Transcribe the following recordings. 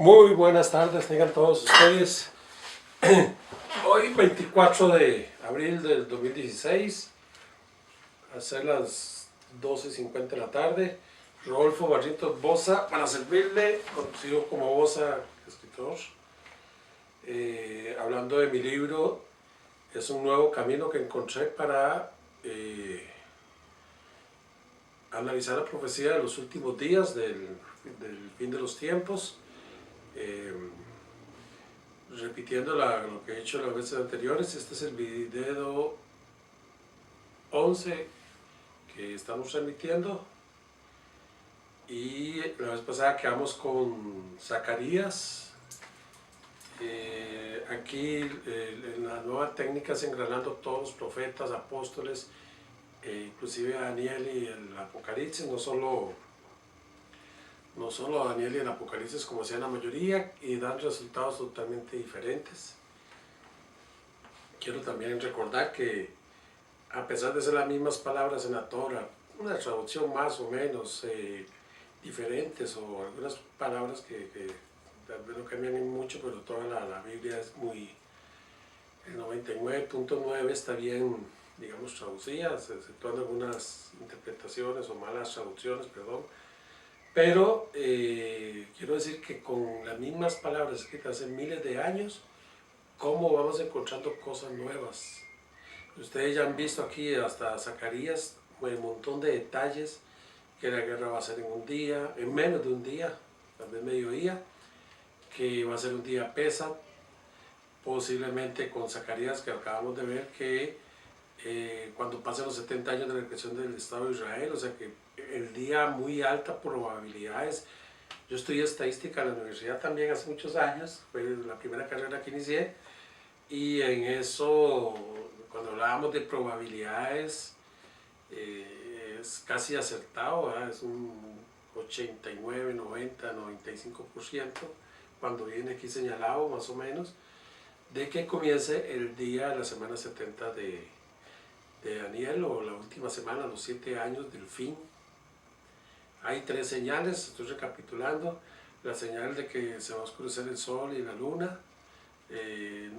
Muy buenas tardes, tengan todos ustedes. Hoy 24 de abril del 2016, a ser las 12:50 de la tarde. Rodolfo Barrientos Boza, para servirle, conocido como Boza, escritor, hablando de mi libro. Es un nuevo camino que encontré para analizar la profecía de los últimos días del fin de los tiempos. Repitiendo lo que he hecho las veces anteriores, este es el video 11 que estamos transmitiendo, y la vez pasada quedamos con Zacarías. Aquí en la nueva técnica es engranando todos los profetas, apóstoles, inclusive a Daniel y el Apocalipsis, no solo a Daniel y el Apocalipsis como hacían la mayoría, y dan resultados totalmente diferentes. Quiero también recordar que, a pesar de ser las mismas palabras en la Torah, una traducción más o menos diferentes, o algunas palabras que tal vez no cambian mucho, pero toda la Biblia es muy, el 99.9 está bien, digamos, traducida, exceptuando algunas interpretaciones o malas traducciones, perdón. Pero quiero decir que con las mismas palabras escritas hace miles de años, cómo vamos encontrando cosas nuevas. Ustedes ya han visto aquí hasta Zacarías, un montón de detalles, que la guerra va a ser en un día, en menos de un día, tal vez mediodía, que va a ser un día pesa, posiblemente con Zacarías, que acabamos de ver que cuando pasen los 70 años de la creación del Estado de Israel, o sea que el día muy alta probabilidades. Yo estudié estadística en la universidad también hace muchos años, fue la primera carrera que inicié, y en eso, cuando hablábamos de probabilidades, es casi acertado, ¿verdad? Es un 89, 90, 95%, cuando viene aquí señalado más o menos, de que comience el día de la semana 70 de Daniel, o la última semana, los 7 años del fin. Hay 3 señales, estoy recapitulando: la señal de que se va a oscurecer el sol y la luna,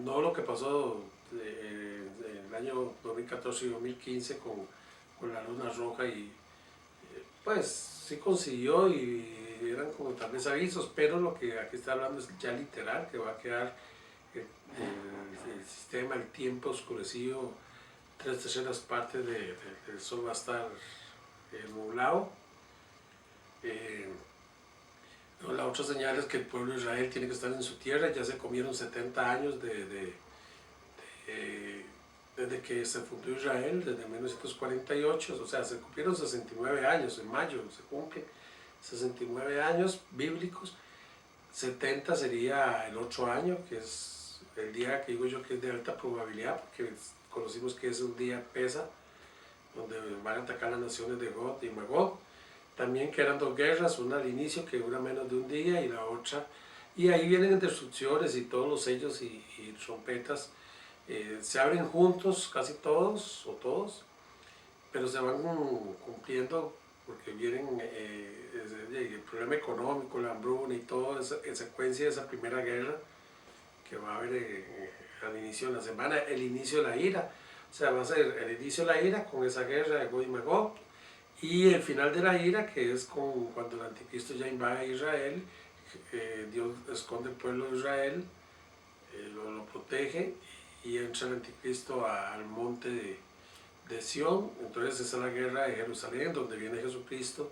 no lo que pasó en el año 2014 y 2015 con la luna roja, y pues sí consiguió, y eran como tal vez avisos, pero lo que aquí está hablando es ya literal, que va a quedar el sistema, el tiempo oscurecido, 3/3 partes del sol va a estar nublado. La otra señal es que el pueblo de Israel tiene que estar en su tierra. Ya se comieron 70 años desde que se fundó Israel, desde 1948, o sea, se cumplieron 69 años, en mayo se cumplen 69 años bíblicos. 70 sería el otro año, que es el día que digo yo que es de alta probabilidad, porque conocimos que es un día pesa, donde van a atacar las naciones de Gog y Magog. También que eran 2 guerras, una al inicio que dura menos de un día, y la otra, y ahí vienen destrucciones, y todos los sellos y trompetas se abren juntos, casi todos o todos, pero se van cumpliendo, porque vienen el problema económico, la hambruna y todo en secuencia de esa primera guerra que va a haber al inicio de la semana, el inicio de la ira. O sea, va a ser el inicio de la ira con esa guerra de Gog y Magog, y el final de la ira, que es cuando el anticristo ya invade Israel. Dios esconde el pueblo de Israel, lo protege, y entra el anticristo al monte de Sión. Entonces esa es la guerra de Jerusalén, donde viene Jesucristo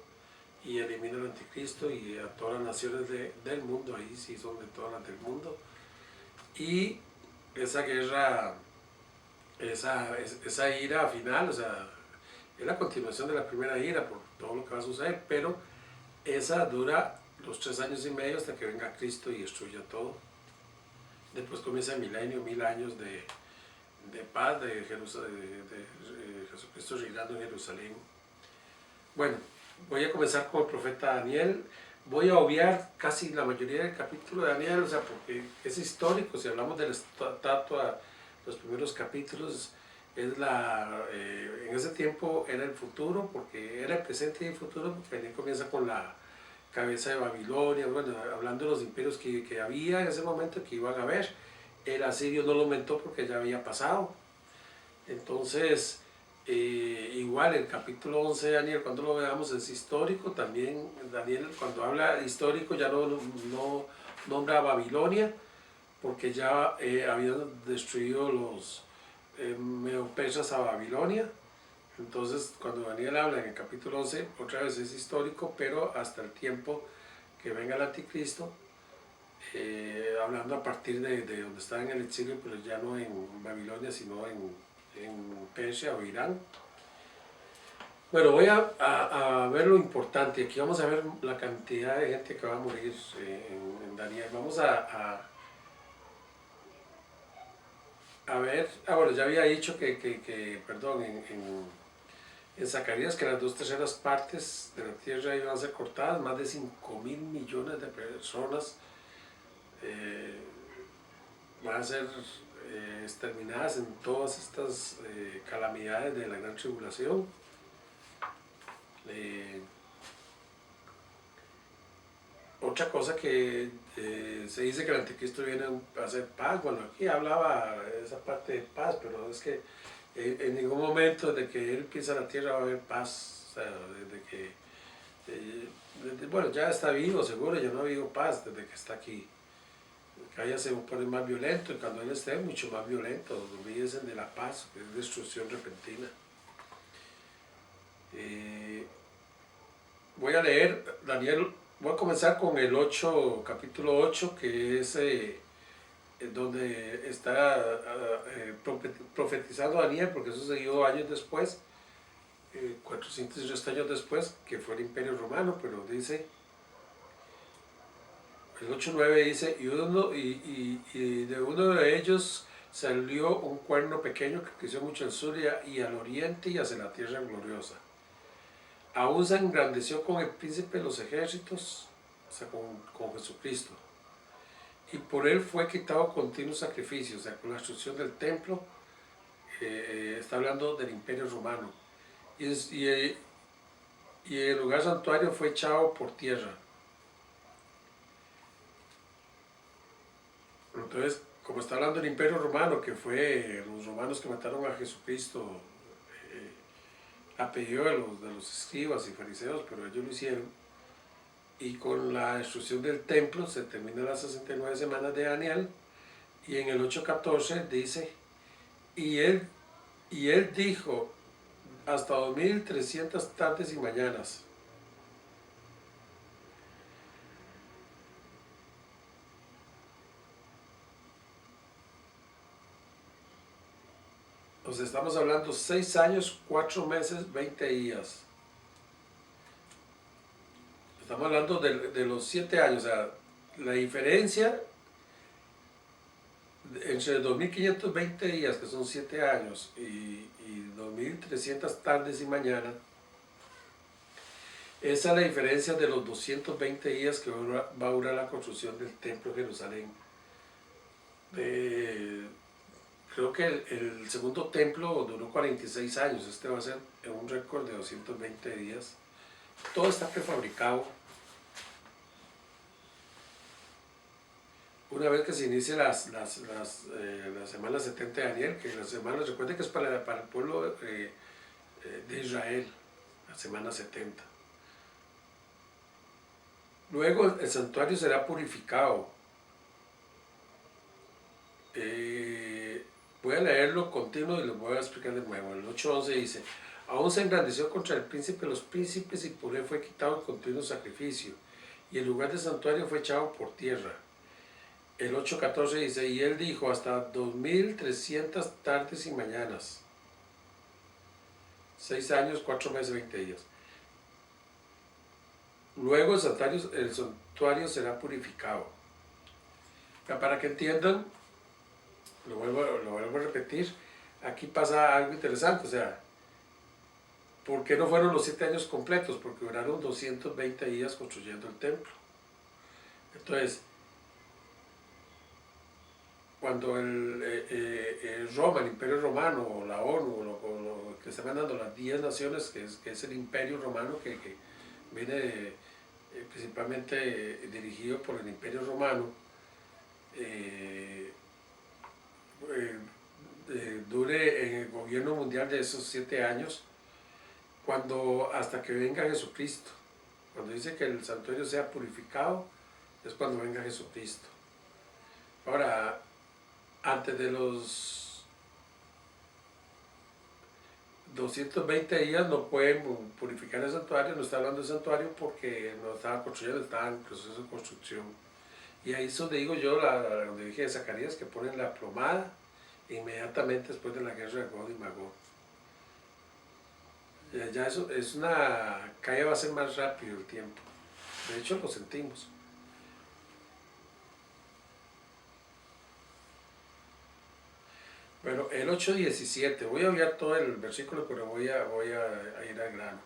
y elimina al anticristo y a todas las naciones del mundo. Ahí sí son de todas las del mundo. Y esa guerra, esa ira final, o sea, es la continuación de la primera ira por todo lo que va a suceder, pero esa dura los 3 años y medio hasta que venga Cristo y destruya todo. Después comienza el milenio, 1000 años de paz, de Jesucristo reinando en Jerusalén. Bueno, voy a comenzar con el profeta Daniel. Voy a obviar casi la mayoría del capítulo de Daniel, o sea, porque es histórico. Si hablamos del estatua, los primeros capítulos, en ese tiempo era el futuro, porque era el presente y el futuro, porque Daniel comienza con la cabeza de Babilonia, bueno, hablando de los imperios que había en ese momento que iban a haber. El asirio no lo aumentó porque ya había pasado. Entonces, igual el capítulo 11 de Daniel, cuando lo veamos, es histórico. También Daniel, cuando habla histórico, ya no nombra a Babilonia, porque ya habían destruido los medo-persas a Babilonia. Entonces, cuando Daniel habla en el capítulo 11, otra vez es histórico, pero hasta el tiempo que venga el anticristo, hablando a partir de donde está en el exilio, pero ya no en Babilonia, sino en Persia o Irán. Bueno, voy a ver lo importante. Aquí vamos a ver la cantidad de gente que va a morir en Daniel. Vamos a ver, bueno, ya había dicho perdón, en Zacarías que las 2/3 partes de la tierra iban a ser cortadas, más de 5.000 millones de personas van a ser exterminadas en todas estas calamidades de la gran tribulación. Otra cosa que se dice que el anticristo viene a hacer paz. Bueno, aquí hablaba esa parte de paz, pero es que en ningún momento desde que él pisa la tierra va a haber paz. O sea, desde que bueno, ya está vivo, seguro, ya no ha habido paz desde que está aquí. Cada día se pone más violento, y cuando él esté mucho más violento. Olvídense de la paz, que es destrucción repentina. Voy a leer Daniel, voy a comenzar con el capítulo 8, que es donde está profetizando Daniel, porque eso se dio años después, 400 años después, que fue el Imperio Romano, pero dice, el 8:9 dice, y de uno de ellos salió un cuerno pequeño que creció mucho al sur y al oriente y hacia la tierra gloriosa. Aún se engrandeció con el príncipe de los ejércitos, o sea, con Jesucristo. Y por él fue quitado continuo sacrificio, o sea, con la destrucción del templo, está hablando del Imperio Romano. Y el lugar santuario fue echado por tierra. Entonces, como está hablando del Imperio Romano, que fue los romanos que mataron a Jesucristo, a pedido de los escribas y fariseos, pero ellos lo hicieron. Y con la destrucción del templo se terminan las 69 semanas de Daniel, y en el 8:14 dice, y él dijo, hasta 2300 tardes y mañanas. Nos estamos hablando 6 años, 4 meses, 20 días. Estamos hablando de los 7 años, o sea, la diferencia entre 2520 días, que son 7 años, y 2300 tardes y mañanas, esa es la diferencia de los 220 días que va a durar la construcción del Templo de Jerusalén. Creo que el segundo templo duró 46 años, este va a ser un récord de 220 días. Todo está prefabricado. Una vez que se inicie las semanas 70 de Daniel, que las semanas, recuerden que es para el pueblo de Israel, la semana 70. Luego el santuario será purificado. Voy a leerlo continuo y lo voy a explicar de nuevo. El 8:11 dice, aún se engrandeció contra el príncipe de los príncipes y por él fue quitado el continuo sacrificio, y el lugar del santuario fue echado por tierra. El 8:14 dice, y él dijo, hasta 2300 tardes y mañanas. 6 años, 4 meses, 20 días. Luego el santuario será purificado. Para que entiendan, lo vuelvo a repetir, aquí pasa algo interesante, o sea, ¿por qué no fueron los 7 años completos? Porque duraron 220 días construyendo el templo. Entonces, cuando Roma, el Imperio Romano, o la ONU, o lo que están mandando las 10 naciones, que es el Imperio Romano que viene principalmente dirigido por el Imperio Romano, eh, dure en el gobierno mundial de esos 7 años, hasta que venga Jesucristo. Cuando dice que el santuario sea purificado, es cuando venga Jesucristo. Ahora, antes de los 220 días no pueden purificar el santuario, no está hablando de santuario porque no estaba construyendo, estaba en proceso de construcción. Y ahí es donde digo yo, donde dije de Zacarías, que ponen la plomada inmediatamente después de la guerra de Gog y Magog. Ya eso es cada vez va a ser más rápido el tiempo. De hecho lo sentimos. Bueno, el 8:17, voy a obviar todo el versículo, pero voy a ir al grano.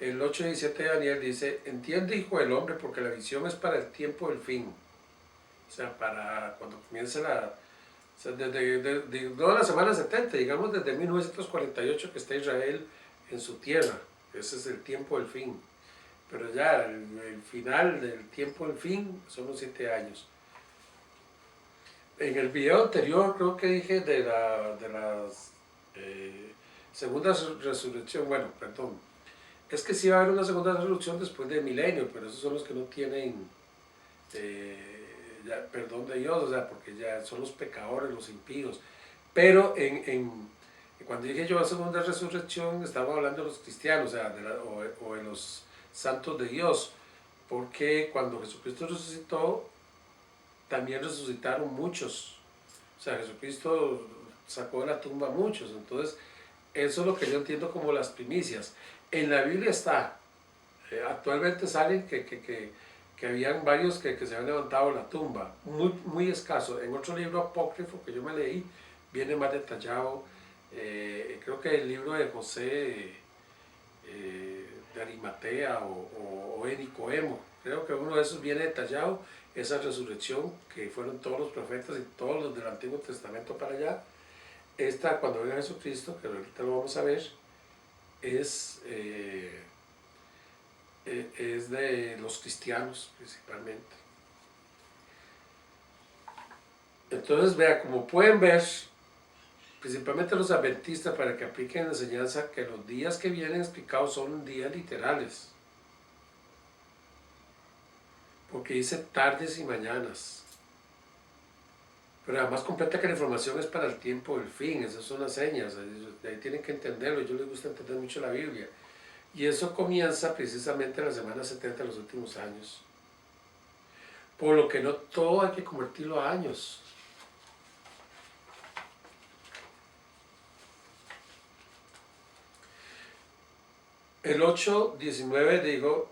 El 8:17 de Daniel dice: entiende, hijo del hombre, porque la visión es para el tiempo del fin. O sea, para cuando comience o sea, no la semana 70, digamos desde 1948 que está Israel en su tierra. Ese es el tiempo del fin. Pero ya el final del tiempo del fin son los 7 años. En el video anterior creo que dije de la segunda resurrección, bueno, perdón, es que sí va a haber una segunda resurrección después del milenio, pero esos son los que no tienen ya, perdón de Dios, o sea, porque ya son los pecadores, los impíos. Pero cuando dije yo la segunda resurrección, estaba hablando de los cristianos, o sea, o de los santos de Dios, porque cuando Jesucristo resucitó, también resucitaron muchos. O sea, Jesucristo sacó de la tumba a muchos. Entonces, eso es lo que yo entiendo como las primicias. En la Biblia está. Actualmente salen que habían varios que se habían levantado de la tumba. Muy, muy escaso. En otro libro apócrifo que yo me leí, viene más detallado. Creo que el libro de José de Arimatea o Nicodemo, creo que uno de esos viene detallado, esa resurrección que fueron todos los profetas y todos los del Antiguo Testamento para allá. Esta, cuando venga Jesucristo, que ahorita lo vamos a ver, es de los cristianos principalmente. Entonces, vea, como pueden ver, principalmente los adventistas, para que apliquen la enseñanza, que los días que vienen explicados son días literales. Porque dice tardes y mañanas. Pero además completa que la información es para el tiempo del fin, esas son las señas, ahí tienen que entenderlo, yo les gusta entender mucho la Biblia. Y eso comienza precisamente en la semana 70 de los últimos años. Por lo que no todo hay que convertirlo a años. El 8:19 dijo: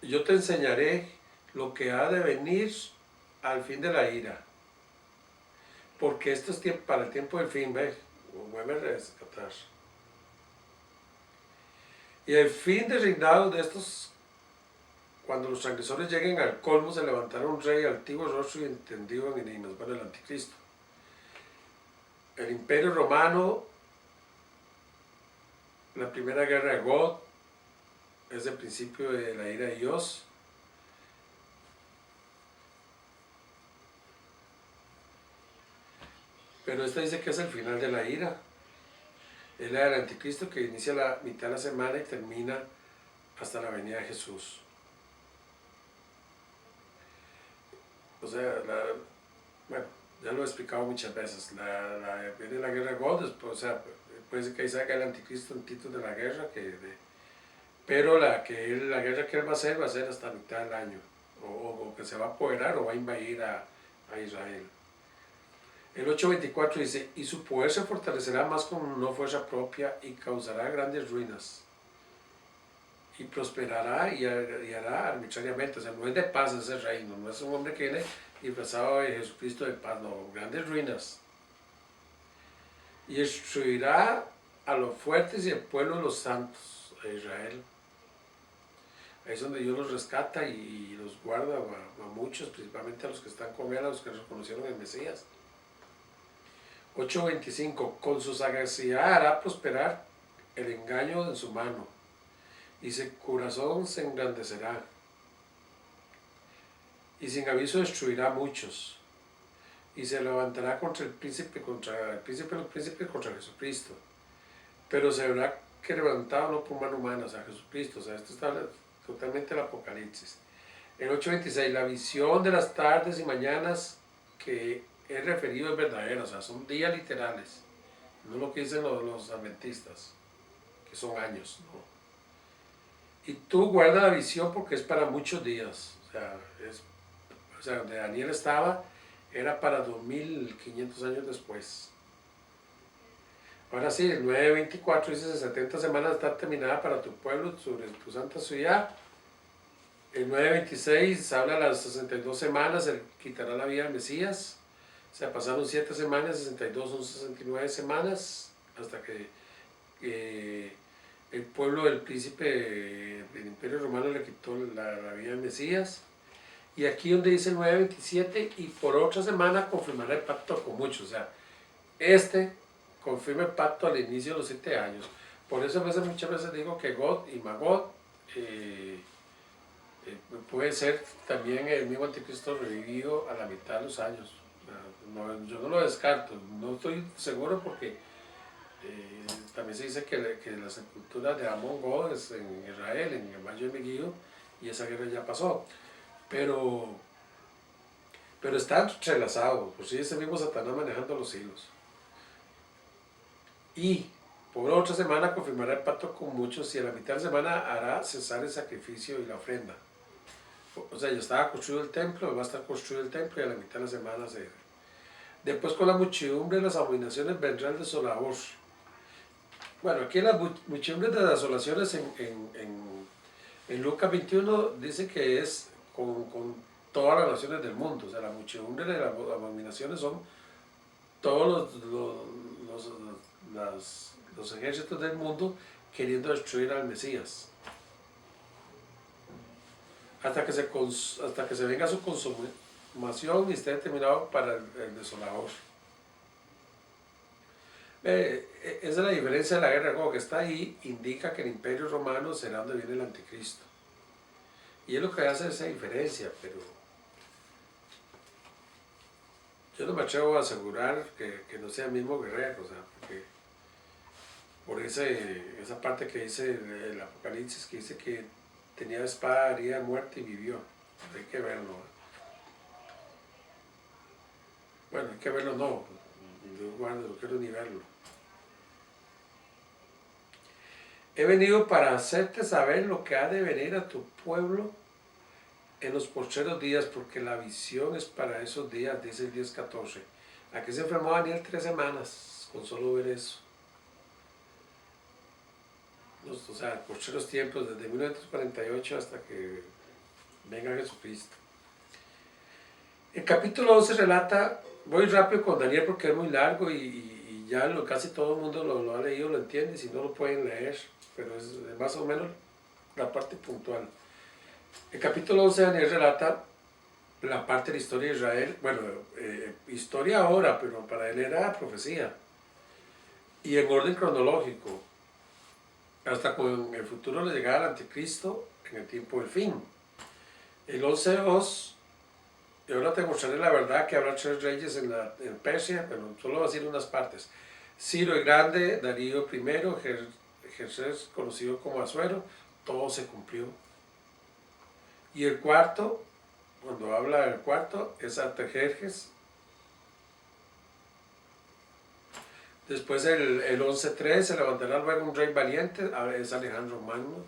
yo te enseñaré lo que ha de venir al fin de la ira. Porque esto es para el tiempo del fin, ve, vuelve a rescatar. Y el fin del reinado de estos, cuando los transgresores lleguen al colmo, se levantará un rey altivo, rostro y entendido en enigmas. Bueno, el anticristo. El imperio romano, la primera guerra de Gog, es el principio de la ira de Dios. Pero esta dice que es el final de la ira. Es la del anticristo, que inicia la mitad de la semana y termina hasta la venida de Jesús. O sea, bueno, ya lo he explicado muchas veces. Viene la guerra de God, después, o sea, puede ser que ahí salga el anticristo en título de la guerra, pero la guerra que él va a hacer hasta la mitad del año. O que se va a apoderar o va a invadir a Israel. El 8:24 dice: y su poder se fortalecerá más con una fuerza propia y causará grandes ruinas. Y prosperará y hará arbitrariamente. O sea, no es de paz ese reino, no es un hombre que viene disfrazado de Jesucristo de paz, no, grandes ruinas. Y destruirá a los fuertes y el pueblo de los santos, a Israel. Ahí es donde Dios los rescata y los guarda a muchos, principalmente a los que están con él, a los que reconocieron el Mesías. 8:25, con su sagacidad hará prosperar el engaño en su mano, y su corazón se engrandecerá. y sin aviso destruirá a muchos, y se levantará contra el príncipe de los príncipes, contra Jesucristo, pero se verá quebrantado no por mano humana, o sea, Jesucristo, o sea, esto está totalmente el Apocalipsis. En 8:26, la visión de las tardes y mañanas que he referido es verdadera, o sea, son días literales, no lo que dicen los adventistas, que son años, ¿no? Y tú guarda la visión porque es para muchos días, o sea, donde Daniel estaba era para 2500 años después. Ahora sí, el 9:24 dice: 70 semanas está terminada para tu pueblo, sobre tu santa ciudad. El 9:26 habla de las 62 semanas, él quitará la vida al Mesías. O sea, pasaron 7 semanas, 62 son 69 semanas, hasta que el pueblo del príncipe del Imperio Romano le quitó la vida al Mesías. Y aquí donde dice el 9:27, y por otra semana confirmará el pacto con muchos. O sea, confirma el pacto al inicio de los 7 años. Por eso muchas veces digo que God y Magog puede ser también el mismo anticristo revivido a la mitad de los años. Yo no lo descarto, no estoy seguro porque también se dice que la sepultura de Amon-Gog es en Israel, en el Valle de Megiddo, y esa guerra ya pasó. Pero está entrelazado, pues sí, ese mismo Satanás manejando los hilos. Y por otra semana confirmará el pacto con muchos, y a la mitad de la semana hará cesar el sacrificio y la ofrenda. O sea, ya estaba construido el templo, va a estar construido el templo, y a la mitad de la semana se... Después, con la muchedumbre de las abominaciones vendrá el desolador. Bueno, aquí la muchedumbre de las desolaciones en Lucas 21 dice que es con todas las naciones del mundo. O sea, la muchedumbre de las abominaciones son todos los ejércitos del mundo queriendo destruir al Mesías. Hasta que se venga su consumación y esté determinado para el desolador. Esa es la diferencia de la guerra de Gog, que está ahí, indica que el Imperio Romano será donde viene el anticristo. Y es lo que hace esa diferencia, pero yo no me atrevo a asegurar que no sea el mismo guerrero, o sea, porque por esa parte que dice el Apocalipsis, que dice que tenía espada, herida, muerte y vivió. Hay que verlo. Bueno, hay que verlo, no, yo guardo, no quiero ni verlo. He venido para hacerte saber lo que ha de venir a tu pueblo en los postreros días, porque la visión es para esos días, dice el 10:14. Aquí se enfermó Daniel 3 semanas con solo ver eso. O sea, postreros tiempos, desde 1948 hasta que venga Jesucristo. El capítulo 11 relata, voy rápido con Daniel porque es muy largo y ya casi todo el mundo lo ha leído, lo entiende, si no lo pueden leer, pero es más o menos la parte puntual. El capítulo 11 de Daniel relata la parte de la historia de Israel, bueno, historia ahora, pero para él era profecía, y en orden cronológico, hasta con el futuro le llegara al anticristo en el tiempo del fin. El 11:2, y ahora te mostraré la verdad que habrá 3 reyes en Persia, pero solo voy a decir unas partes. Ciro el Grande, Darío I, Jerjes conocido como Asuero, todo se cumplió. Y el cuarto, cuando habla del cuarto, es Artajerjes. Después el 11:3 se levantará luego un rey valiente, es Alejandro Magno.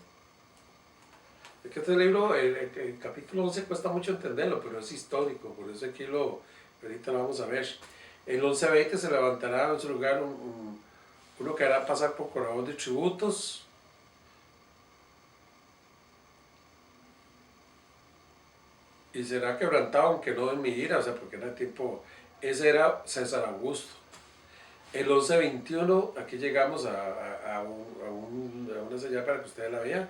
Es que este libro, el capítulo 11 cuesta mucho entenderlo, pero es histórico, por eso aquí ahorita lo vamos a ver. El 11:20 se levantará en su lugar uno que hará pasar por cobrador de tributos. Y será quebrantado, aunque no en mi ira, o sea, porque era tiempo, ese era César Augusto. El 11:21, aquí llegamos a una señal para que ustedes la vean.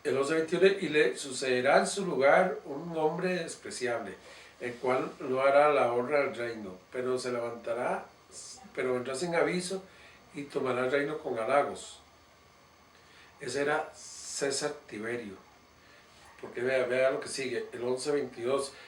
El 11:21, y le sucederá en su lugar un hombre despreciable, el cual no hará la honra al reino, pero se levantará, pero vendrá sin aviso y tomará el reino con halagos. Ese era César Tiberio. Porque vea lo que sigue, el 11:22,